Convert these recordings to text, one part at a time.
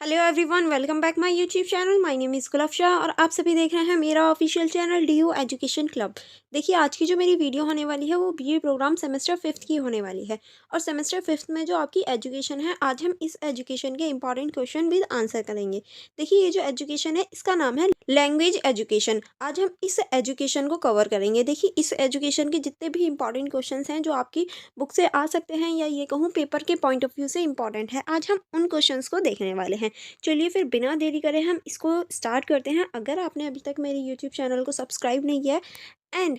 Hello everyone, welcome back my YouTube channel. My name is Gulab Shah और आप सभी देख रहे हैं मेरा official channel DU education club. देखिए, आज की जो मेरी वीडियो होने वाली है वो बीए प्रोग्राम सेमेस्टर 5th की होने वाली है। और सेमेस्टर 5th में जो आपकी एजुकेशन है, आज हम इस एजुकेशन के इंपॉर्टेंट क्वेश्चन विद आंसर करेंगे। देखिए, ये जो एजुकेशन है इसका नाम है लैंग्वेज एजुकेशन। आज हम इस एजुकेशन को कवर करेंगे। देखिए, इस एजुकेशन के जितने भी इंपॉर्टेंट क्वेश्चन हैं जो आपकी बुक से आ सकते हैं या ये कहूँ पेपर के पॉइंट ऑफ व्यू से इंपॉर्टेंट है, आज हम उन क्वेश्चंस को देखने वाले हैं। चलिए फिर बिना देरी करे हम इसको स्टार्ट करते हैं। अगर आपने अभी तक मेरे यूट्यूब चैनल को सब्सक्राइब नहीं किया है एंड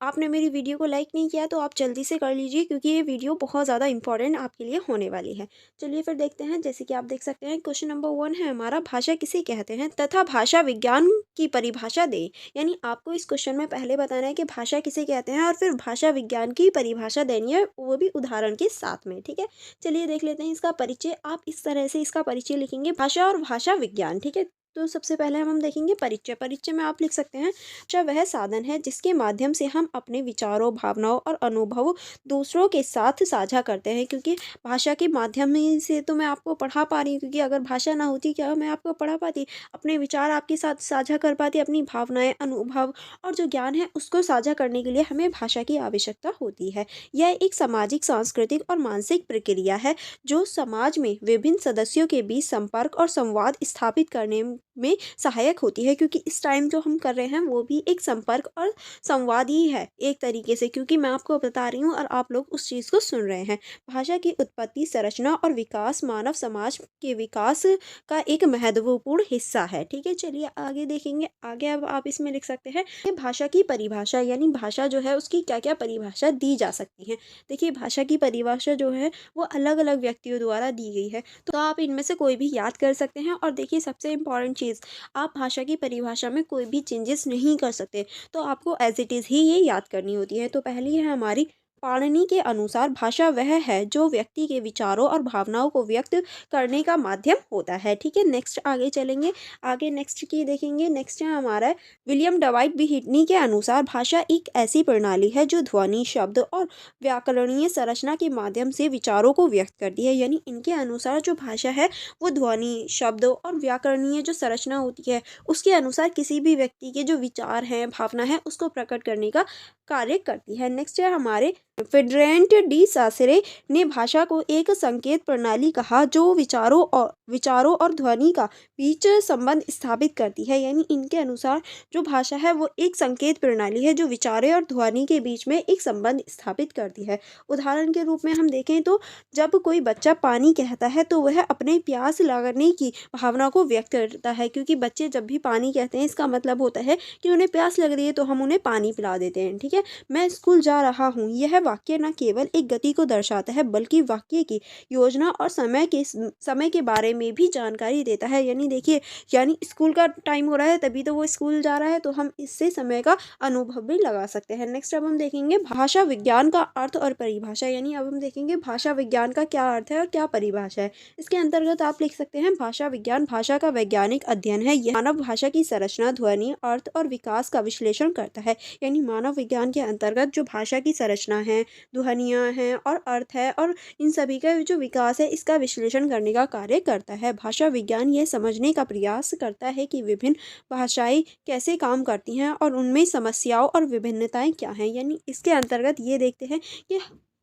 आपने मेरी वीडियो को लाइक नहीं किया तो आप जल्दी से कर लीजिए, क्योंकि ये वीडियो बहुत ज़्यादा इंपॉर्टेंट आपके लिए होने वाली है। चलिए फिर देखते हैं। जैसे कि आप देख सकते हैं, क्वेश्चन नंबर 1 है हमारा, भाषा किसे कहते हैं तथा भाषा विज्ञान की परिभाषा दें। यानी आपको इस क्वेश्चन में पहले बताना है कि भाषा किसे कहते हैं और फिर भाषा विज्ञान की परिभाषा देनी है, वो भी उदाहरण के साथ में। ठीक है, चलिए देख लेते हैं इसका परिचय। आप इस तरह से इसका परिचय लिखेंगे, भाषा और भाषा विज्ञान। ठीक है, तो सबसे पहले हम देखेंगे परिचय। परिचय में आप लिख सकते हैं, भाषा वह साधन है जिसके माध्यम से हम अपने विचारों, भावनाओं और अनुभवों दूसरों के साथ साझा करते हैं। क्योंकि भाषा के माध्यम ही से तो मैं आपको पढ़ा पा रही हूँ, क्योंकि अगर भाषा ना होती क्या मैं आपको पढ़ा पाती, अपने विचार आपके साथ साझा कर पाती, अपनी भावनाएं, अनुभव और जो ज्ञान है उसको साझा करने के लिए हमें भाषा की आवश्यकता होती है। यह एक सामाजिक, सांस्कृतिक और मानसिक प्रक्रिया है जो समाज में विभिन्न सदस्यों के बीच संपर्क और संवाद स्थापित करने में सहायक होती है। क्योंकि इस टाइम जो हम कर रहे हैं वो भी एक संपर्क और संवाद ही है एक तरीके से, क्योंकि मैं आपको बता रही हूँ और आप लोग उस चीज़ को सुन रहे हैं। भाषा की उत्पत्ति, संरचना और विकास मानव समाज के विकास का एक महत्वपूर्ण हिस्सा है। ठीक है, चलिए आगे देखेंगे। आगे अब आप इसमें लिख सकते हैं कि भाषा की परिभाषा, यानी भाषा जो है उसकी क्या क्या परिभाषा दी जा सकती है। देखिए, भाषा की परिभाषा जो है वो अलग अलग व्यक्तियों द्वारा दी गई है, तो आप इनमें से कोई भी याद कर सकते हैं। और देखिए, सबसे इम्पॉर्टेंट चीज़, आप भाषा की परिभाषा में कोई भी चेंजेस नहीं कर सकते, तो आपको एज इट इज़ ही ये याद करनी होती है। तो पहली है हमारी, पाणिनि के अनुसार भाषा वह है जो व्यक्ति के विचारों और भावनाओं को व्यक्त करने का माध्यम होता है। ठीक है, नेक्स्ट आगे चलेंगे। आगे नेक्स्ट की देखेंगे। नेक्स्ट है हमारा, विलियम डवाइट व्हिटनी के अनुसार भाषा एक ऐसी प्रणाली है जो ध्वनि, शब्द और व्याकरणीय संरचना के माध्यम से विचारों को व्यक्त करती है। यानी इनके अनुसार जो भाषा है वो ध्वनि, शब्द और व्याकरणीय जो संरचना होती है उसके अनुसार किसी भी व्यक्ति के जो विचार हैं, भावना है, उसको प्रकट करने का कार्य करती है। नेक्स्ट है हमारे, फेडरेंट डी सासरे ने भाषा को एक संकेत प्रणाली कहा जो विचारों और ध्वनि का बीच संबंध स्थापित करती है। यानी इनके अनुसार जो भाषा है वो एक संकेत प्रणाली है जो विचारों और ध्वनि के बीच में एक संबंध स्थापित करती है। उदाहरण के रूप में हम देखें तो जब कोई बच्चा पानी कहता है तो वह अपने प्यास लगने की भावना को व्यक्त करता है, क्योंकि बच्चे जब भी पानी कहते हैं इसका मतलब होता है कि उन्हें प्यास लग रही है, तो हम उन्हें पानी पिला देते हैं। ठीक है, मैं स्कूल जा रहा हूँ, यह वाक्य न केवल एक गति को दर्शाता है बल्कि वाक्य की योजना और समय के बारे में भी जानकारी देता है। यानी देखिए, यानी स्कूल का टाइम हो रहा है तभी तो वो स्कूल जा रहा है, तो हम इससे समय का अनुभव भी लगा सकते हैं। नेक्स्ट अब हम देखेंगे भाषा विज्ञान का अर्थ और परिभाषा। यानी अब हम देखेंगे भाषा विज्ञान का क्या अर्थ है और क्या परिभाषा है। इसके अंतर्गत आप लिख सकते हैं, भाषा विज्ञान भाषा का वैज्ञानिक अध्ययन है। यह मानव भाषा की संरचना, ध्वनि, अर्थ और विकास का विश्लेषण करता है। यानी मानव विज्ञान के अंतर्गत जो भाषा की संरचना है, ध्वनियाँ हैं और अर्थ है और इन सभी का जो विकास है इसका विश्लेषण करने का कार्य करता है। भाषा विज्ञान यह समझने का प्रयास करता है कि विभिन्न भाषाएं कैसे काम करती हैं और उनमें समस्याओं और विभिन्नताएं क्या हैं। यानी इसके अंतर्गत ये देखते हैं कि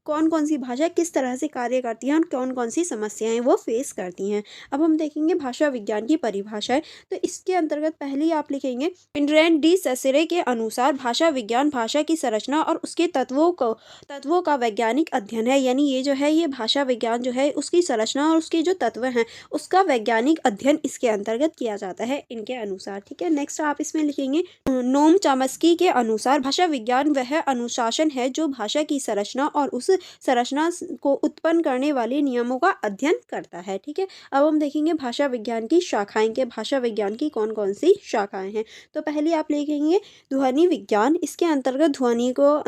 कौन कौन सी भाषा किस तरह से कार्य करती हैं और कौन कौन सी समस्याएं वो फेस करती हैं। अब हम देखेंगे भाषा विज्ञान की परिभाषाएं। तो इसके अंतर्गत पहले आप लिखेंगे, फेडरेंट डी सासरे के अनुसार भाषा विज्ञान भाषा की संरचना और उसके तत्वों का वैज्ञानिक अध्ययन है। यानी ये जो है, ये भाषा विज्ञान जो है उसकी संरचना और उसके जो तत्व हैं उसका वैज्ञानिक अध्ययन इसके अंतर्गत किया जाता है इनके अनुसार। ठीक है, नेक्स्ट आप इसमें लिखेंगे, नोम चॉम्स्की के अनुसार भाषा विज्ञान वह अनुशासन है जो भाषा की संरचना और उस संरचना को उत्पन्न करने वाले नियमों का अध्ययन करता है। ठीक है, अब हम देखेंगे भाषा विज्ञान की शाखाएं के भाषा विज्ञान की कौन कौन सी शाखाएं हैं। तो पहले आप लिखेंगे ध्वनि विज्ञान। इसके अंतर्गत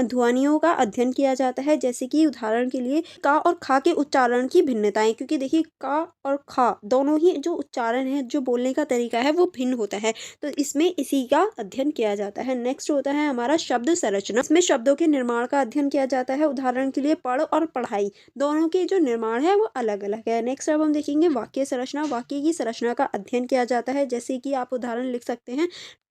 ध्वनियों का अध्ययन किया जाता है। जैसे कि उदाहरण के लिए का और खा के उच्चारण की भिन्नताएं, क्योंकि देखिए का और खा दोनों ही जो उच्चारण है, जो बोलने का तरीका है वो भिन्न होता है, तो इसमें इसी का अध्ययन किया जाता है। नेक्स्ट होता है हमारा शब्द संरचना। इसमें शब्दों के निर्माण का अध्ययन किया जाता है। उदाहरण के लिए लिए पढ़ और पढ़ाई दोनों के जो निर्माण है वो अलग अलग है। नेक्स्ट अब हम देखेंगे वाक्य संरचना। वाक्य की संरचना का अध्ययन किया जाता है, जैसे कि आप उदाहरण लिख सकते हैं,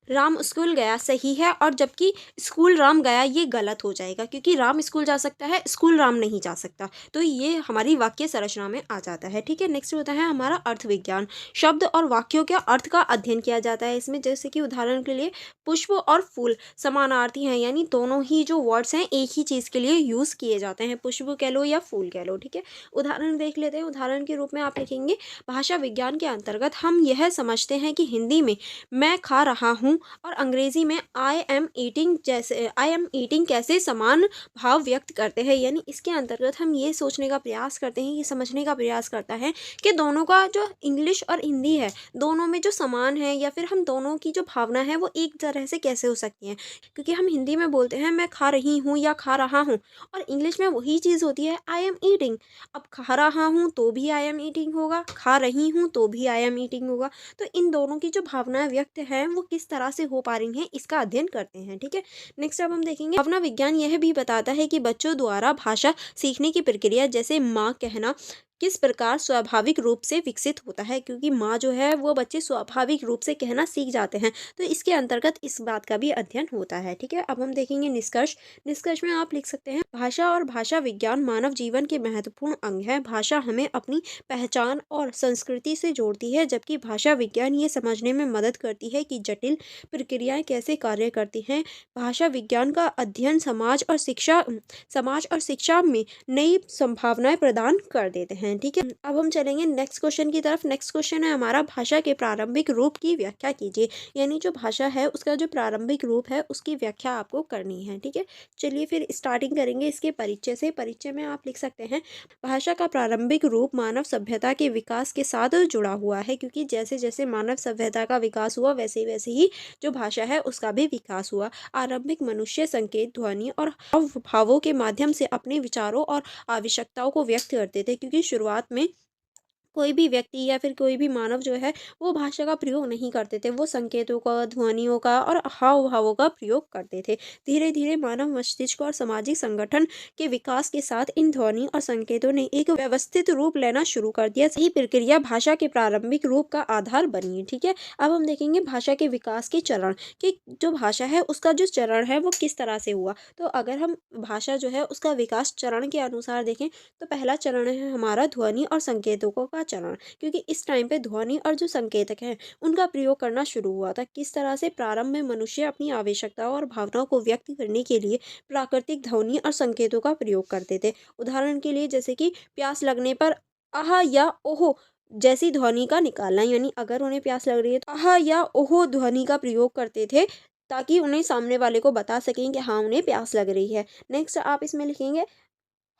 राम स्कूल गया सही है, और जबकि स्कूल राम गया ये गलत हो जाएगा, क्योंकि राम स्कूल जा सकता है, स्कूल राम नहीं जा सकता। तो ये हमारी वाक्य संरचना में आ जाता है। ठीक है, नेक्स्ट होता है हमारा अर्थ विज्ञान। शब्द और वाक्यों के अर्थ का अध्ययन किया जाता है इसमें, जैसे कि उदाहरण के लिए पुष्प और फूल समानार्थी हैं, यानी दोनों ही जो वर्ड्स हैं एक ही चीज़ के लिए यूज़ किए जाते हैं, पुष्प कह लो या फूल कह लो। ठीक है, उदाहरण देख लेते हैं। उदाहरण के रूप में आप लिखेंगे, भाषा विज्ञान के अंतर्गत हम यह समझते हैं कि हिंदी में मैं खा रहा हूँ और अंग्रेजी में आई एम ईटिंग कैसे समान भाव व्यक्त करते हैं। यानी इसके अंतर्गत हम ये सोचने का प्रयास करते हैं, ये समझने का प्रयास करता है कि दोनों का जो इंग्लिश और हिंदी है दोनों में जो समान है, या फिर हम दोनों की जो भावना है वो एक तरह से कैसे हो सकती है। क्योंकि हम हिंदी में बोलते हैं मैं खा रही हूँ या खा रहा हूँ, और इंग्लिश में वही चीज़ होती है आई एम ईटिंग। अब खा रहा हूँ तो भी आई एम ईटिंग होगा, खा रही हूँ तो भी आई एम ईटिंग होगा। तो इन दोनों की जो भावनाएं व्यक्त हैं वो किस तरह से हो पा रही हैं, इसका अध्ययन करते हैं। ठीक है, नेक्स्ट अब हम देखेंगे, भावना विज्ञान यह भी बताता है कि बच्चों द्वारा भाषा सीखने की प्रक्रिया, जैसे माँ कहना, किस प्रकार स्वाभाविक रूप से विकसित होता है। क्योंकि माँ जो है वो बच्चे स्वाभाविक रूप से कहना सीख जाते हैं, तो इसके अंतर्गत इस बात का भी अध्ययन होता है। ठीक है, अब हम देखेंगे निष्कर्ष। निष्कर्ष में आप लिख सकते हैं, भाषा और भाषा विज्ञान मानव जीवन के महत्वपूर्ण अंग है। भाषा हमें अपनी पहचान और संस्कृति से जोड़ती है, जबकि भाषा विज्ञान ये समझने में मदद करती है कि जटिल प्रक्रियाएं कैसे कार्य करती हैं। भाषा विज्ञान का अध्ययन समाज और शिक्षा में नई संभावनाएं प्रदान कर देते हैं। ठीक है, अब हम चलेंगे नेक्स्ट क्वेश्चन की तरफ। नेक्स्ट क्वेश्चन है हमारा, भाषा के प्रारंभिक रूप की व्याख्या कीजिए। यानी जो भाषा है उसका जो प्रारंभिक रूप है उसकी व्याख्या आपको करनी है। ठीक है, चलिए फिर स्टार्टिंग करेंगे इसके परिचय से। परिचय में आप लिख सकते हैं, भाषा का प्रारंभिक रूप मानव सभ्यता के विकास के साथ जुड़ा हुआ है, क्योंकि जैसे जैसे मानव सभ्यता का विकास हुआ वैसे वैसे ही जो भाषा है उसका भी विकास हुआ। आरंभिक मनुष्य संकेत, ध्वनि और हाव भावों के माध्यम से अपने विचारों और आवश्यकताओं को व्यक्त करते थे, क्योंकि शुरुआत में कोई भी व्यक्ति या फिर कोई भी मानव जो है वो भाषा का प्रयोग नहीं करते थे, वो संकेतों का, ध्वनियों का और हाव भावों का प्रयोग करते थे। धीरे धीरे मानव मस्तिष्क और सामाजिक संगठन के विकास के साथ इन ध्वनि और संकेतों ने एक व्यवस्थित रूप लेना शुरू कर दिया। सही प्रक्रिया भाषा के प्रारंभिक रूप का आधार बनी। ठीक है, अब हम देखेंगे भाषा के विकास के चरण, कि जो भाषा है उसका जो चरण है वो किस तरह से हुआ। तो अगर हम भाषा जो है उसका विकास चरण के अनुसार देखें, तो पहला चरण है हमारा ध्वनि और संकेतकों का चरण, क्योंकि इस टाइम पे ध्वनि और जो संकेतक हैं उनका प्रयोग करना शुरू हुआ था। किस तरह से प्रारंभ में मनुष्य अपनी आवश्यकताओं और भावनाओं को व्यक्त करने के लिए प्राकृतिक ध्वनि और संकेतों का प्रयोग करते थे। उदाहरण के लिए जैसे कि प्यास लगने पर आह या ओहो जैसी ध्वनि का निकालना, यानी अगर उन्हें प्यास लग रही है तो आह या ओहो ध्वनि का प्रयोग करते थे, ताकि उन्हें सामने वाले को बता सकें कि हाँ उन्हें प्यास लग रही है। नेक्स्ट आप इसमें लिखेंगे,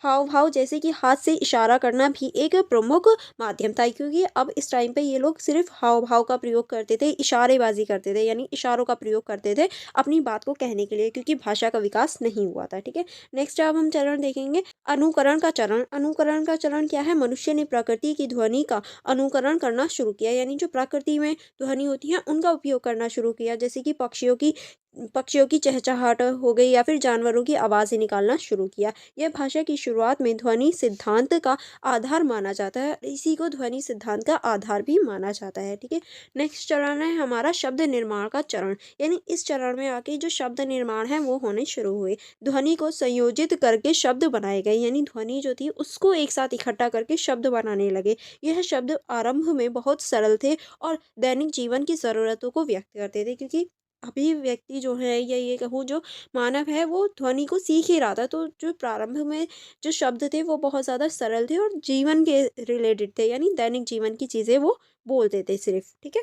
हाव भाव, जैसे कि हाथ से इशारा करना भी एक प्रमुख माध्यम था, क्योंकि अब इस टाइम पे ये लोग सिर्फ हाव भाव का प्रयोग करते थे, इशारेबाजी करते थे, यानी इशारों का प्रयोग करते थे अपनी बात को कहने के लिए, क्योंकि भाषा का विकास नहीं हुआ था। ठीक है, नेक्स्ट अब हम चरण देखेंगे, अनुकरण का चरण। अनुकरण का चरण क्या है, मनुष्य ने प्रकृति की ध्वनि का अनुकरण करना शुरू किया, यानी जो प्रकृति में ध्वनि होती है उनका उपयोग करना शुरू किया, जैसे कि पक्षियों की चहचहाहट हो गई या फिर जानवरों की आवाज़ें निकालना शुरू किया। यह भाषा की शुरुआत में ध्वनि सिद्धांत का आधार माना जाता है, इसी को ध्वनि सिद्धांत का आधार भी माना जाता है। ठीक है, नेक्स्ट चरण है हमारा शब्द निर्माण का चरण, यानी इस चरण में आके जो शब्द निर्माण है वो होने शुरू हुए। ध्वनि को संयोजित करके शब्द बनाए गए, यानी ध्वनि जो थी उसको एक साथ इकट्ठा करके शब्द बनाने लगे। यह शब्द आरंभ में बहुत सरल थे और दैनिक जीवन की ज़रूरतों को व्यक्त करते थे, क्योंकि अभी व्यक्ति जो है या ये कहूँ जो मानव है वो ध्वनि को सीख ही रहा था, तो जो प्रारंभ में जो शब्द थे वो बहुत ज़्यादा सरल थे और जीवन के रिलेटेड थे, यानी दैनिक जीवन की चीज़ें वो बोलते थे सिर्फ। ठीक है,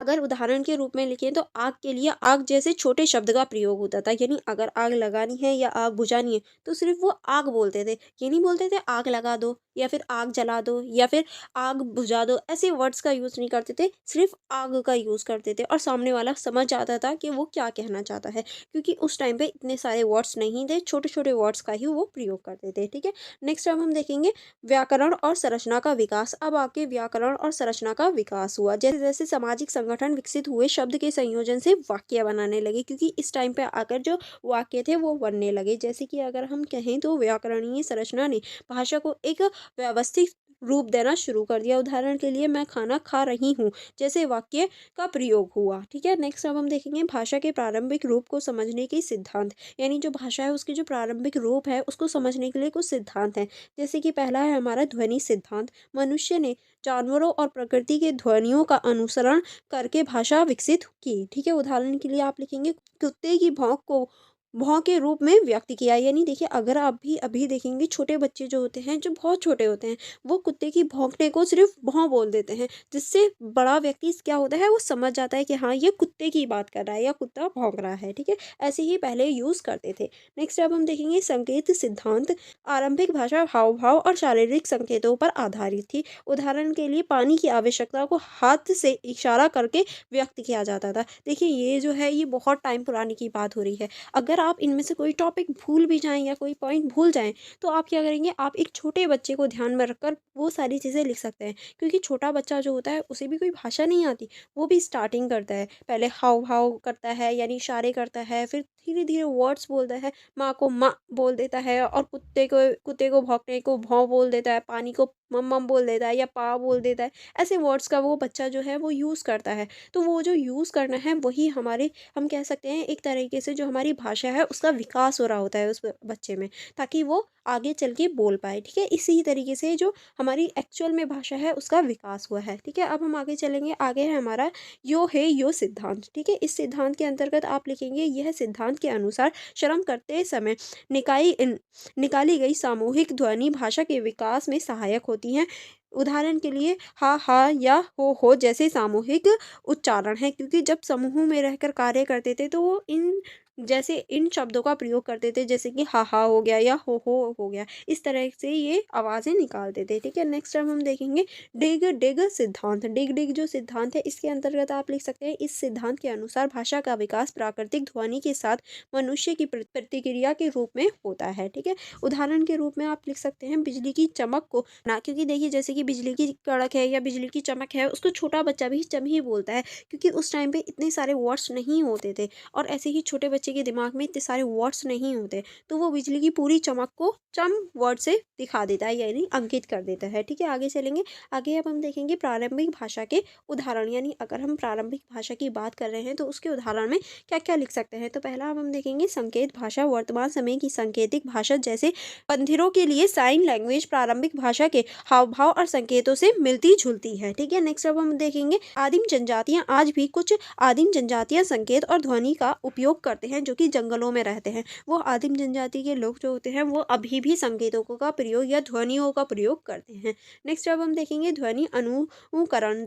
अगर उदाहरण के रूप में लिखें तो आग के लिए आग जैसे छोटे शब्द का प्रयोग होता था, यानी अगर आग लगानी है या आग बुझानी है तो सिर्फ वो आग बोलते थे, ये नहीं बोलते थे आग लगा दो या फिर आग जला दो या फिर आग बुझा दो, ऐसे वर्ड्स का यूज़ नहीं करते थे, सिर्फ आग का यूज़ करते थे और सामने वाला समझ जाता था कि वो क्या कहना चाहता है, क्योंकि उस टाइम पे इतने सारे वर्ड्स नहीं थे, छोटे छोटे वर्ड्स का ही वो प्रयोग करते थे। ठीक है, नेक्स्ट अब हम देखेंगे व्याकरण और संरचना का विकास। अब आके व्याकरण और संरचना का विकास हुआ, जैसे जैसे सामाजिक संगठन संगठन विकसित हुए शब्द के संयोजन से वाक्य बनाने लगे, क्योंकि इस टाइम पे आकर जो वाक्य थे वो बनने लगे। जैसे कि अगर हम कहें तो व्याकरणीय संरचना ने भाषा को एक व्यवस्थित रूप देना शुरू कर दिया। उदाहरण के लिए मैं खाना खा रही हूँ जैसे वाक्य का प्रयोग हुआ। ठीक है, नेक्स्ट अब हम देखेंगे भाषा के प्रारंभिक रूप को समझने के सिद्धांत, यानी जो भाषा है उसकी जो प्रारंभिक रूप है उसको समझने के लिए कुछ सिद्धांत हैं। जैसे कि पहला है हमारा ध्वनि सिद्धांत। मनुष्य ने जानवरों और प्रकृति के ध्वनियों का अनुसरण करके भाषा विकसित की। ठीक है, उदाहरण के लिए आप लिखेंगे कुत्ते की भौंक को भौं के रूप में व्यक्त किया। यानी देखिए, अगर आप भी अभी देखेंगे छोटे बच्चे जो होते हैं, जो बहुत छोटे होते हैं, वो कुत्ते की भौंकने को सिर्फ भौं बोल देते हैं, जिससे बड़ा व्यक्ति क्या होता है वो समझ जाता है कि हाँ ये कुत्ते की बात कर रहा है या कुत्ता भौंक रहा है। ठीक है, ऐसे ही पहले यूज करते थे। नेक्स्ट अब हम देखेंगे संकेत सिद्धांत। आरंभिक भाषा हाव भाव और शारीरिक संकेतों पर आधारित थी। उदाहरण के लिए पानी की आवश्यकता को हाथ से इशारा करके व्यक्त किया जाता था। देखिए, ये जो है ये बहुत टाइम पुरानी की बात हो रही है। अगर आप इनमें से कोई टॉपिक भूल भी जाएं या कोई पॉइंट भूल जाएं, तो आप क्या करेंगे, आप एक छोटे बच्चे को ध्यान में रखकर वो सारी चीज़ें लिख सकते हैं, क्योंकि छोटा बच्चा जो होता है उसे भी कोई भाषा नहीं आती। वो भी स्टार्टिंग करता है, पहले हाव भाव करता है यानी इशारे करता है, फिर धीरे धीरे वर्ड्स बोलता है। माँ को माँ बोल देता है, और कुत्ते को भौंकने को भौं बोल देता है, पानी को मम मम बोल देता है या पा बोल देता है। ऐसे वर्ड्स का वो बच्चा जो है वो यूज़ करता है। तो वो जो यूज़ करना है वही हमारे, हम कह सकते हैं एक तरीके से जो हमारी भाषा है उसका विकास हो रहा होता है उस बच्चे में, ताकि वो आगे चल के बोल पाए। ठीक है, इसी तरीके से जो हमारी एक्चुअल में भाषा है उसका विकास हुआ है। ठीक है, अब हम आगे चलेंगे। आगे है हमारा यो है यो सिद्धांत। ठीक है, इस सिद्धांत के अंतर्गत आप लिखेंगे यह सिद्धांत के अनुसार श्रम करते समय निकाली गई सामूहिक ध्वनि भाषा के विकास में सहायक होती हैं। उदाहरण के लिए हा या हो जैसे सामूहिक उच्चारण है, क्योंकि जब समूह में रहकर कार्य करते थे तो वो इन शब्दों का प्रयोग करते थे, जैसे कि हा हो गया या हो गया। इस तरह से ये आवाज़ें निकालते थे। ठीक है, नेक्स्ट अब हम देखेंगे डिग डिग सिद्धांत। डिग डिग जो सिद्धांत है इसके अंतर्गत आप लिख सकते हैं इस सिद्धांत के अनुसार भाषा का विकास प्राकृतिक ध्वनि के साथ मनुष्य की प्रतिक्रिया के रूप में होता है। ठीक है, उदाहरण के रूप में आप लिख सकते हैं बिजली की चमक को ना, क्योंकि देखिए जैसे कि बिजली की कड़क है या बिजली की चमक है, उसको छोटा बच्चा भी चम ही बोलता है, क्योंकि उस टाइम पे इतने सारे वर्ड्स नहीं होते थे, और ऐसे ही छोटे बच्चे के दिमाग में इतने सारे वर्ड्स नहीं होते, तो वो बिजली की पूरी चमक को चम वर्ड से दिखा देता है, यानी अंकित कर देता है। ठीक है, आगे चलेंगे। आगे अब हम देखेंगे प्रारंभिक भाषा के उदाहरण, यानी अगर हम प्रारंभिक भाषा की बात कर रहे हैं तो उसके उदाहरण में क्या क्या लिख सकते हैं। तो पहला अब हम देखेंगे संकेत भाषा। वर्तमान समय की सांकेतिक भाषा जैसे बंधिरों के लिए साइन लैंग्वेज प्रारंभिक भाषा के हाव भाव और संकेतों से मिलती जुलती है। ठीक है, नेक्स्ट अब हम देखेंगे आदिम जनजातियां। आज भी कुछ आदिम जनजातियां संकेत और ध्वनि का उपयोग करते हैं, जो कि जंगलों में रहते हैं। वो आदिम जनजाति के लोग जो होते हैं वो अभी भी संकेतों का प्रयोग या ध्वनियों का प्रयोग करते हैं। नेक्स्ट अब हम देखेंगे ध्वनि अनुकरण।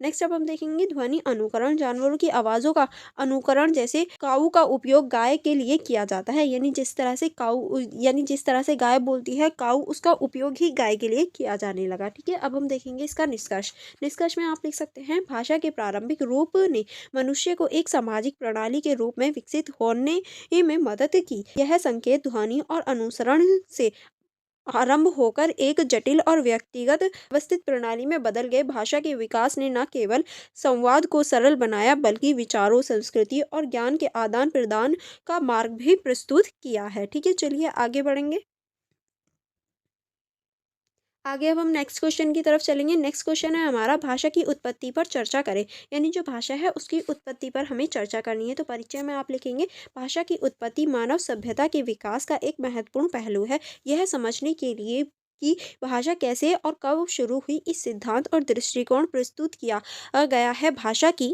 नेक्स्ट अब हम देखेंगे ध्वनि अनुकरण। जानवरों की आवाज़ों का अनुकरण, जैसे काऊ का उपयोग गाय के लिए किया जाता है, यानी जिस तरह से गाय बोलती है काऊ, उसका उपयोग ही गाय के लिए किया जाने लगा। ठीक है, अब हम देखेंगे इसका निष्कर्ष। निष्कर्ष में आप लिख सकते हैं भाषा के प्रारंभिक रूप ने मनुष्य को एक सामाजिक प्रणाली के रूप में विकसित होने में मदद की। यह संकेत ध्वनि और अनुसरण से आरंभ होकर एक जटिल और व्यक्तिगत व्यवस्थित प्रणाली में बदल गए। भाषा के विकास ने न केवल संवाद को सरल बनाया, बल्कि विचारों, संस्कृति और ज्ञान के आदान प्रदान का मार्ग भी प्रस्तुत किया है। ठीक है, चलिए आगे बढ़ेंगे। आगे अब हम नेक्स्ट क्वेश्चन की तरफ चलेंगे। नेक्स्ट क्वेश्चन है हमारा भाषा की उत्पत्ति पर चर्चा करें, यानी जो भाषा है उसकी उत्पत्ति पर हमें चर्चा करनी है। तो परिचय में आप लिखेंगे भाषा की उत्पत्ति मानव सभ्यता के विकास का एक महत्वपूर्ण पहलू है। यह समझने के लिए कि भाषा कैसे और कब शुरू हुई, इस सिद्धांत और दृष्टिकोण प्रस्तुत किया गया है। भाषा की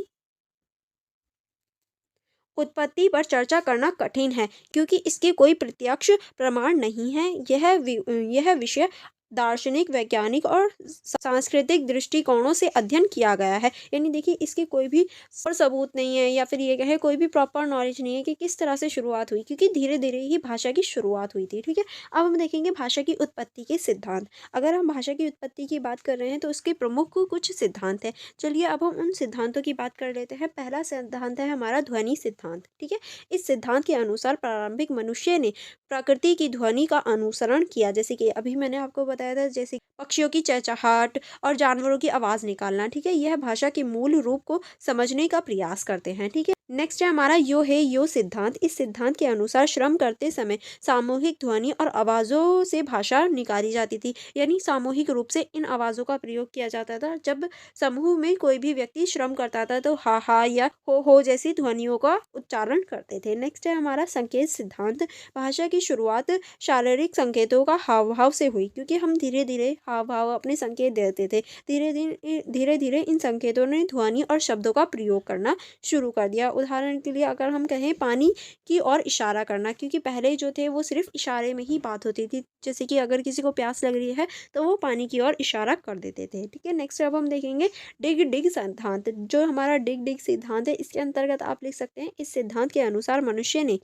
उत्पत्ति पर चर्चा करना कठिन है, क्योंकि इसके कोई प्रत्यक्ष प्रमाण नहीं है। यह विषय दार्शनिक, वैज्ञानिक और सांस्कृतिक दृष्टिकोणों से अध्ययन किया गया है। यानी देखिए इसके कोई भी और सबूत नहीं है, या फिर ये कहें कोई भी प्रॉपर नॉलेज नहीं है कि किस तरह से शुरुआत हुई, क्योंकि धीरे धीरे ही भाषा की शुरुआत हुई थी। ठीक है, अब हम देखेंगे भाषा की उत्पत्ति के सिद्धांत। अगर हम भाषा की उत्पत्ति की बात कर रहे हैं तो उसके प्रमुख कुछ सिद्धांत हैं। चलिए अब हम उन सिद्धांतों की बात कर लेते हैं। पहला सिद्धांत है हमारा ध्वनि सिद्धांत। ठीक है, इस सिद्धांत के अनुसार प्रारंभिक मनुष्य ने प्रकृति की ध्वनि का अनुसरण किया, जैसे कि अभी मैंने आपको बताया था, जैसे पक्षियों की चहचहाट और जानवरों की आवाज़ निकालना। ठीक है, यह भाषा के मूल रूप को समझने का प्रयास करते हैं। ठीक है, नेक्स्ट है हमारा यो है यो सिद्धांत। इस सिद्धांत के अनुसार श्रम करते समय सामूहिक ध्वनि और आवाज़ों से भाषा निकाली जाती थी, यानी सामूहिक रूप से इन आवाज़ों का प्रयोग किया जाता था। जब समूह में कोई भी व्यक्ति श्रम करता था तो हा हा या हो जैसी ध्वनियों का उच्चारण करते थे। नेक्स्ट है हमारा संकेत सिद्धांत। भाषा की शुरुआत शारीरिक संकेतों का हाव भाव से हुई, क्योंकि हम धीरे धीरे हाव भाव अपने संकेत देते थे। धीरे धीरे इन संकेतों ने ध्वनि और शब्दों का प्रयोग करना शुरू कर दिया। उदाहरण के लिए अगर हम कहें पानी की ओर इशारा करना, क्योंकि पहले जो थे वो सिर्फ इशारे में ही बात होती थी, जैसे कि अगर किसी को प्यास लग रही है तो वो पानी की ओर इशारा कर देते थे। ठीक है, नेक्स्ट अब हम देखेंगे डिग डिग सिद्धांत। जो हमारा डिग डिग सिद्धांत है, इसके अंतर्गत आप लिख सकते हैं, इस सिद्धांत के अनुसार मनुष्य ने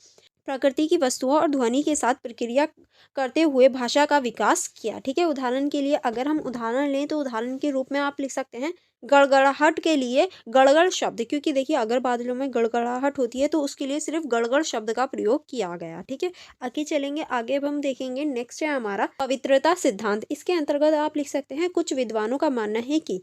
प्रकृति की वस्तुओं और ध्वनि के साथ प्रक्रिया करते हुए भाषा का विकास किया। ठीक है, उदाहरण के लिए अगर हम उदाहरण लें तो उदाहरण के रूप में आप लिख सकते हैं गड़गड़ाहट के लिए गड़गड़ शब्द, क्योंकि देखिए अगर बादलों में गड़गड़ाहट होती है तो उसके लिए सिर्फ गड़गड़ शब्द का प्रयोग किया गया। ठीक है, आगे चलेंगे, आगे अब हम देखेंगे, नेक्स्ट है हमारा पवित्रता सिद्धांत। इसके अंतर्गत आप लिख सकते हैं, कुछ विद्वानों का मानना है कि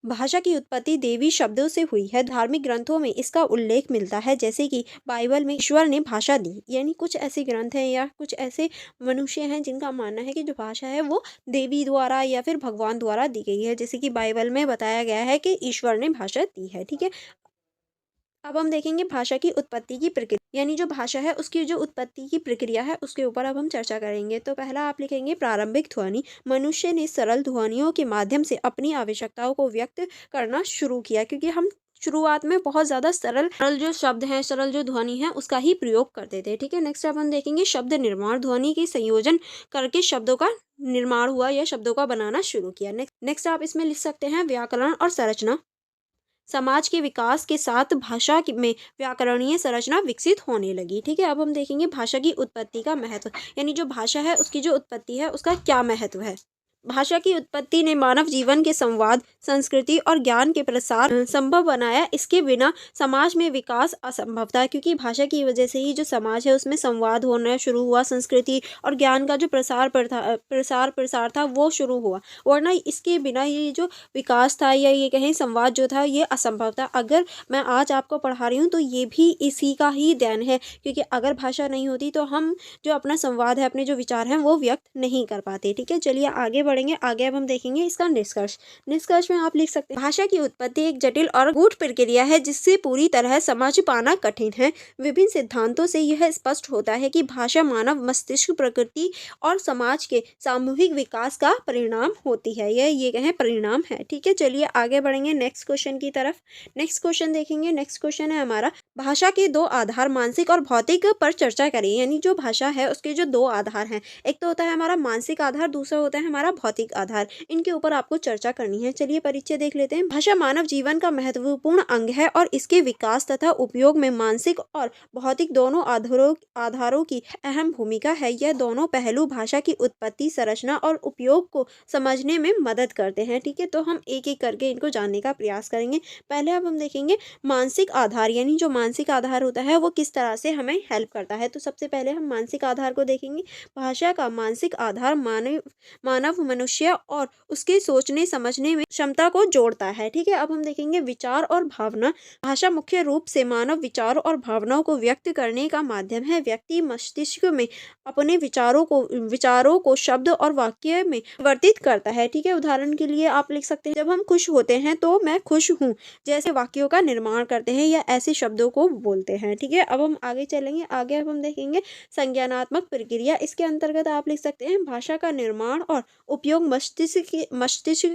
भाषा की उत्पत्ति देवी शब्दों से हुई है। धार्मिक ग्रंथों में इसका उल्लेख मिलता है, जैसे कि बाइबल में ईश्वर ने भाषा दी, यानी कुछ ऐसे ग्रंथ हैं या कुछ ऐसे मनुष्य हैं जिनका मानना है कि जो भाषा है वो देवी द्वारा या फिर भगवान द्वारा दी गई है, जैसे कि बाइबल में बताया गया है कि ईश्वर ने भाषा दी है। ठीक है, अब हम देखेंगे भाषा की उत्पत्ति की प्रक्रिया, यानी जो भाषा है उसकी जो उत्पत्ति की प्रक्रिया है उसके ऊपर अब हम चर्चा करेंगे। तो पहला आप लिखेंगे प्रारंभिक ध्वनि। मनुष्य ने सरल ध्वनियों के माध्यम से अपनी आवश्यकताओं को व्यक्त करना शुरू किया, क्योंकि हम शुरुआत में बहुत ज़्यादा सरल सरल जो शब्द हैं, सरल जो ध्वनि है उसका ही प्रयोग करते थे। ठीक है, नेक्स्ट अब हम देखेंगे शब्द निर्माण। ध्वनि के संयोजन करके शब्दों का निर्माण हुआ या शब्दों का बनाना शुरू किया। नेक्स्ट आप इसमें लिख सकते हैं व्याकरण और संरचना। समाज के विकास के साथ में व्याकरणीय संरचना विकसित होने लगी। ठीक है, अब हम देखेंगे भाषा की उत्पत्ति का महत्व, यानी जो भाषा है उसकी जो उत्पत्ति है उसका क्या महत्व है। भाषा की उत्पत्ति ने मानव जीवन के संवाद, संस्कृति और ज्ञान के प्रसार संभव बनाया। इसके बिना समाज में विकास असंभव था, क्योंकि भाषा की वजह से ही जो समाज है उसमें संवाद होना शुरू हुआ, संस्कृति और ज्ञान का जो प्रसार था वो शुरू हुआ, वरना इसके बिना ये जो विकास था या ये कहें संवाद जो था ये असंभव था। अगर मैं आज आपको पढ़ा रही हूँ तो ये भी इसी का ही देन है, क्योंकि अगर भाषा नहीं होती तो हम जो अपना संवाद है, अपने जो विचार हैं वो व्यक्त नहीं कर पाते। ठीक है, चलिए आगे बढ़ेंगे। आगे अब हम देखेंगे इसका निष्कर्ष में आप लिख सकते हैं, भाषा की उत्पत्ति एक जटिल और गूढ़ प्रक्रिया है जिससे पूरी तरह समझ पाना कठिन है। विभिन्न सिद्धांतों से यह स्पष्ट होता है कि भाषा मानव मस्तिष्क, प्रकृति और समाज के सामूहिक विकास का परिणाम होती है। ये कहें परिणाम है। ठीक है, चलिए आगे बढ़ेंगे नेक्स्ट क्वेश्चन की तरफ। नेक्स्ट क्वेश्चन देखेंगे। नेक्स्ट क्वेश्चन है हमारा भाषा के दो आधार मानसिक और भौतिक पर चर्चा करें, यानी जो भाषा है उसके जो दो आधार हैं, एक तो होता है हमारा मानसिक आधार, दूसरा होता है हमारा भौतिक आधार। इनके ऊपर आपको चर्चा करनी है। चलिए परिचय देख लेते हैं। भाषा मानव जीवन का महत्वपूर्ण अंग है और इसके विकास तथा उपयोग में मानसिक और भौतिक दोनों आधारों की अहम भूमिका है। यह दोनों पहलू भाषा की उत्पत्ति, संरचना और उपयोग को समझने में मदद करते हैं। ठीक है, तो हम एक एक करके इनको जानने का प्रयास करेंगे। पहले अब हम देखेंगे मानसिक आधार, यानी जो मानसिक आधार होता है वो किस तरह से हमें हेल्प करता है। तो सबसे पहले हम मानसिक आधार को देखेंगे। भाषा का मानसिक आधार मानव मनुष्य और उसके सोचने समझने में क्षमता को जोड़ता है। ठीक है, अब हम देखेंगे विचार और भावना। भाषा मुख्य रूप से मानव विचारों और भावनाओं को व्यक्त करने का माध्यम है। व्यक्ति मस्तिष्क में अपने विचारों को शब्द और वाक्य में परिवर्तित करता है। ठीक है, उदाहरण के लिए आप लिख सकते हैं, जब हम खुश होते हैं तो मैं खुश हूँ जैसे वाक्यों का निर्माण करते हैं या ऐसे शब्दों को बोलते हैं। ठीक है, अब हम आगे चलेंगे। आगे अब हम देखेंगे संज्ञानात्मक प्रक्रिया। इसके अंतर्गत आप लिख सकते हैं भाषा का निर्माण और उपयोग मस्तिष्क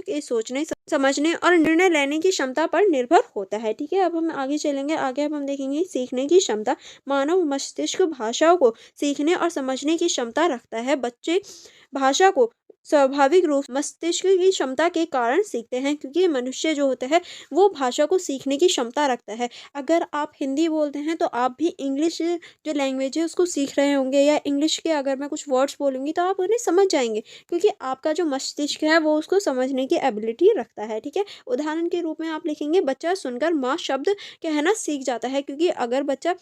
के सोचने, समझने और निर्णय लेने की क्षमता पर निर्भर होता है। ठीक है, अब हम आगे चलेंगे। आगे अब हम देखेंगे सीखने की क्षमता। मानव मस्तिष्क भाषाओं को सीखने और समझने की क्षमता रखता है। बच्चे भाषा को स्वाभाविक रूप मस्तिष्क की क्षमता के कारण सीखते हैं, क्योंकि मनुष्य जो होता है वो भाषा को सीखने की क्षमता रखता है। अगर आप हिंदी बोलते हैं तो आप भी इंग्लिश जो लैंग्वेज है उसको सीख रहे होंगे, या इंग्लिश के अगर मैं कुछ वर्ड्स बोलूँगी तो आप उन्हें समझ जाएंगे, क्योंकि आपका जो मस्तिष्क है वो उसको समझने की एबिलिटी रखता है। ठीक है, उदाहरण के रूप में आप लिखेंगे बच्चा सुनकर माँ शब्द कहना सीख जाता है, क्योंकि अगर बच्चा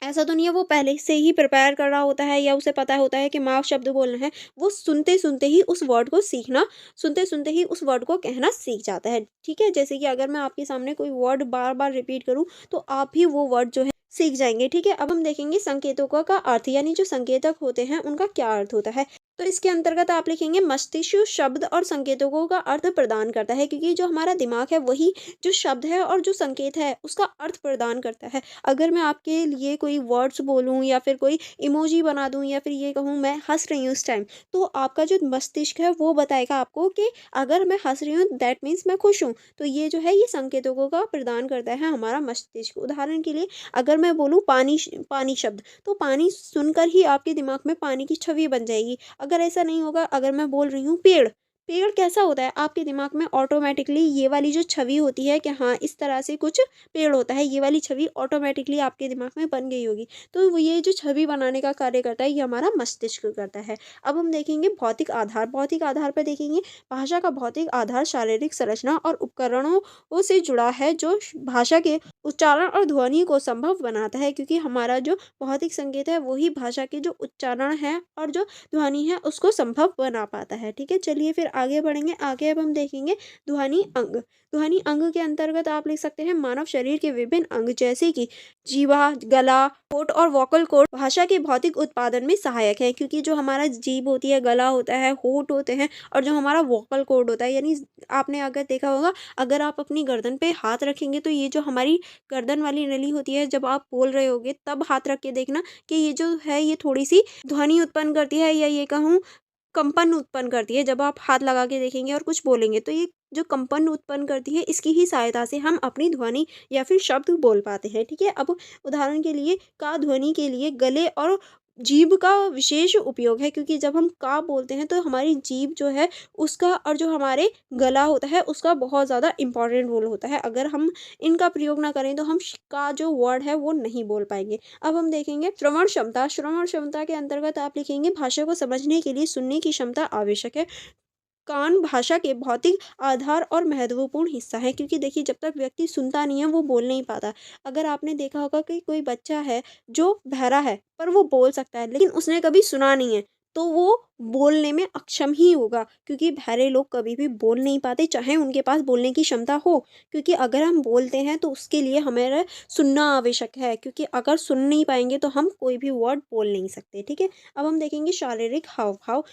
ऐसा तो नहीं है वो पहले से ही प्रिपेयर कर रहा होता है या उसे पता होता है कि माँ शब्द बोलना है। वो सुनते-सुनते ही उस वर्ड को सीखना, सुनते-सुनते ही उस वर्ड को कहना सीख जाता है। ठीक है? जैसे कि अगर मैं आपके सामने कोई वर्ड बार-बार रिपीट करूँ, तो आप भी वो वर्ड जो है सीख जाएँगे। ठीक है? अब हम देखेंगे संकेतों का अर्थ, यानी जो संकेतक होते हैं उनका क्या अर्थ होता है। तो इसके अंतर्गत आप लिखेंगे मस्तिष्क शब्द और संकेतकों का अर्थ प्रदान करता है, क्योंकि जो हमारा दिमाग है वही जो शब्द है और जो संकेत है उसका अर्थ प्रदान करता है। अगर मैं आपके लिए कोई वर्ड्स बोलूँ या फिर कोई इमोजी बना दूँ या फिर ये कहूँ मैं हँस रही हूँ इस टाइम, तो आपका जो मस्तिष्क है वो बताएगा आपको कि अगर मैं हँस रही हूँ दैट मीन्स मैं खुश हूँ। तो ये जो है ये संकेतकों का प्रदान करता है हमारा मस्तिष्क। उदाहरण के लिए अगर मैं बोलूँ पानी शब्द, तो पानी सुनकर ही आपके दिमाग में पानी की छवि बन जाएगी। अगर ऐसा नहीं होगा, अगर मैं बोल रही हूँ पेड़, पेड़ कैसा होता है? आपके दिमाग में ऑटोमैटिकली ये वाली जो छवि होती है कि हाँ, इस तरह से कुछ पेड़ होता है, ये वाली छवि ऑटोमैटिकली आपके दिमाग में बन गई होगी। तो वो ये जो छवि बनाने का कार्य करता है, ये हमारा मस्तिष्क करता है। अब हम देखेंगे भौतिक आधार। भौतिक आधार पे देखेंगे भाषा का भौतिक आधार शारीरिक संरचना और उपकरणों ओ से जुड़ा है, जो भाषा के उच्चारण और ध्वनि को संभव बनाता है, क्योंकि हमारा जो भौतिक संकेत है, वही भाषा के जो उच्चारण है और जो ध्वनि है उसको संभव बना पाता है। ठीक है? चलिए फिर आगे बढ़ेंगे। आगे अब हम देखेंगे ध्वनि अंग। ध्वनि अंग के अंतर्गत आप लिख सकते हैं मानव शरीर के विभिन्न अंग, जैसे कि जीवा, गला, होंठ और वोकल कॉर्ड भाषा के भौतिक उत्पादन में सहायक है, क्योंकि जो हमारा जीभ होती है, गला होता है, होंठ होते हैं और जो हमारा वोकल कॉर्ड होता है, यानी आपने अगर देखा होगा, अगर आप अपनी गर्दन पे हाथ रखेंगे तो ये जो हमारी गर्दन वाली नली होती है, जब आप बोल रहे होगे तब हाथ रख के देखना कि ये जो है ये थोड़ी-सी ध्वनि उत्पन्न करती है या ये कहूँ कंपन उत्पन्न करती है। जब आप हाथ लगा के देखेंगे और कुछ बोलेंगे, तो ये जो कंपन उत्पन्न करती है इसकी ही सहायता से हम अपनी ध्वनि या फिर शब्द बोल पाते हैं। ठीक है? अब उदाहरण के लिए का ध्वनि के लिए गले और जीभ का विशेष उपयोग है, क्योंकि जब हम का बोलते हैं तो हमारी जीभ जो है उसका और जो हमारे गला होता है उसका बहुत ज़्यादा इम्पोर्टेंट रोल होता है। अगर हम इनका प्रयोग ना करें तो हम का जो वर्ड है वो नहीं बोल पाएंगे। अब हम देखेंगे श्रवण क्षमता। श्रवण क्षमता के अंतर्गत आप लिखेंगे भाषा को समझने के लिए सुनने की क्षमता आवश्यक है। कान भाषा के भौतिक आधार और महत्वपूर्ण हिस्सा है, क्योंकि देखिए जब तक व्यक्ति सुनता नहीं है वो बोल नहीं पाता। अगर आपने देखा होगा कि कोई बच्चा है जो बहरा है पर वो बोल सकता है, लेकिन उसने कभी सुना नहीं है, तो वो बोलने में अक्षम ही होगा, क्योंकि बहरे लोग कभी भी बोल नहीं पाते चाहे उनके पास बोलने की क्षमता हो। क्योंकि अगर हम बोलते हैं तो उसके लिए हमारा सुनना आवश्यक है, क्योंकि अगर सुन नहीं पाएंगे तो हम कोई भी वर्ड बोल नहीं सकते। ठीक है? अब हम देखेंगे शारीरिक हाव भाव।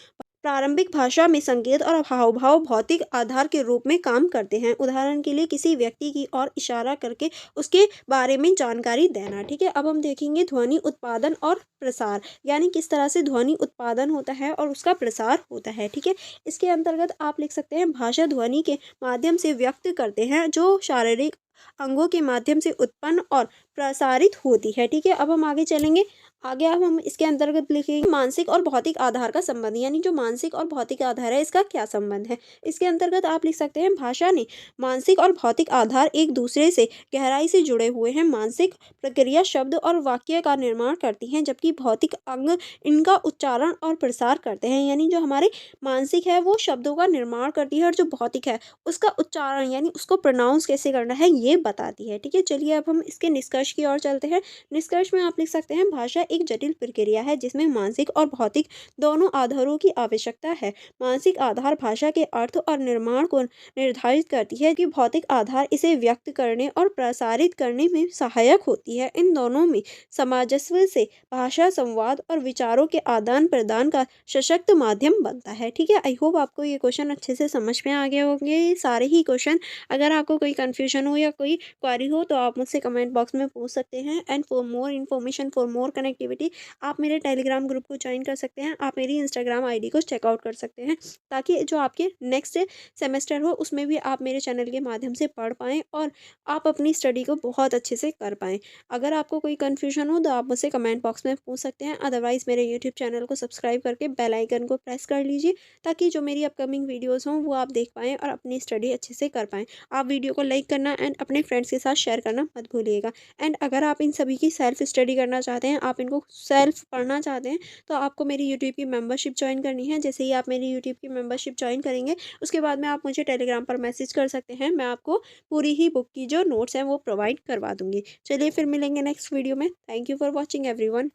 प्रारंभिक भाषा में संकेत और हाव-भाव भौतिक आधार के रूप में काम करते हैं। उदाहरण के लिए किसी व्यक्ति की ओर इशारा करके उसके बारे में जानकारी देना। ठीक है? अब हम देखेंगे ध्वनि उत्पादन और प्रसार, यानी किस तरह से ध्वनि उत्पादन होता है और उसका प्रसार होता है। ठीक है? इसके अंतर्गत आप लिख सकते हैं भाषा ध्वनि के माध्यम से व्यक्त करते हैं, जो शारीरिक अंगों के माध्यम से उत्पन्न और प्रसारित होती है। ठीक है? अब हम आगे चलेंगे। आगे अब हम इसके अंतर्गत लिखेंगे मानसिक और भौतिक आधार का संबंध, यानी जो मानसिक और भौतिक आधार है इसका क्या संबंध है। इसके अंतर्गत आप लिख सकते हैं भाषा ने मानसिक और भौतिक आधार एक दूसरे से गहराई से जुड़े हुए हैं। मानसिक प्रक्रिया शब्द और वाक्य का निर्माण करती हैं, जबकि भौतिक अंग इनका उच्चारण और प्रसार करते हैं। यानी जो हमारे मानसिक है वो शब्दों का निर्माण करती है और जो भौतिक है उसका उच्चारण यानी उसको प्रोनाउंस कैसे करना है ये बताती है। ठीक है? चलिए अब हम इसके निष्कर्ष की ओर चलते हैं। निष्कर्ष में आप लिख सकते हैं भाषा एक जटिल प्रक्रिया है, जिसमें मानसिक और भौतिक दोनों आधारों की आवश्यकता है। मानसिक आधार भाषा के अर्थ और निर्माण को निर्धारित करती है, कि भौतिक आधार इसे व्यक्त करने और प्रसारित करने में सहायक होती है। इन दोनों में सामंजस्य से भाषा संवाद और विचारों के आदान प्रदान का सशक्त माध्यम बनता है। ठीक है? आई होप आपको ये क्वेश्चन अच्छे से समझ में आ गए होंगे। ये सारे ही क्वेश्चन, अगर आपको कोई कन्फ्यूजन हो या कोई क्वेरी हो तो आप मुझसे कमेंट बॉक्स में पूछ सकते हैं। And for more information, for more connectivity, आप मेरे टेलीग्राम ग्रुप को ज्वाइन कर सकते हैं। आप मेरी इंस्टाग्राम आईडी को चेकआउट कर सकते हैं, ताकि जो आपके नेक्स्ट सेमेस्टर हो उसमें भी आप मेरे चैनल के माध्यम से पढ़ पाएँ और आप अपनी स्टडी को बहुत अच्छे से कर पाएँ। अगर आपको कोई कन्फ्यूजन हो तो आप मुझसे कमेंट बॉक्स में पूछ सकते हैं। अदरवाइज़ मेरे यूट्यूब चैनल को सब्सक्राइब करके बेल आइकन को प्रेस कर लीजिए, ताकि जो मेरी अपकमिंग वीडियोज़ हों वो आप देख पाएँ और अपनी स्टडी अच्छे से कर पाएँ। आप वीडियो को लाइक करना एंड अपने फ्रेंड्स के साथ शेयर करना मत भूलिएगा। एंड अगर आप इन सभी की सेल्फ स्टडी करना चाहते हैं, आप इनको को सेल्फ पढ़ना चाहते हैं तो आपको मेरी यूट्यूब की मेंबरशिप ज्वाइन करनी है। जैसे ही आप मेरी यूट्यूब की मेंबरशिप ज्वाइन करेंगे उसके बाद में आप मुझे टेलीग्राम पर मैसेज कर सकते हैं। मैं आपको पूरी ही बुक की जो नोट्स हैं वो प्रोवाइड करवा दूँगी। चलिए फिर मिलेंगे नेक्स्ट वीडियो में। Thank you for watching everyone.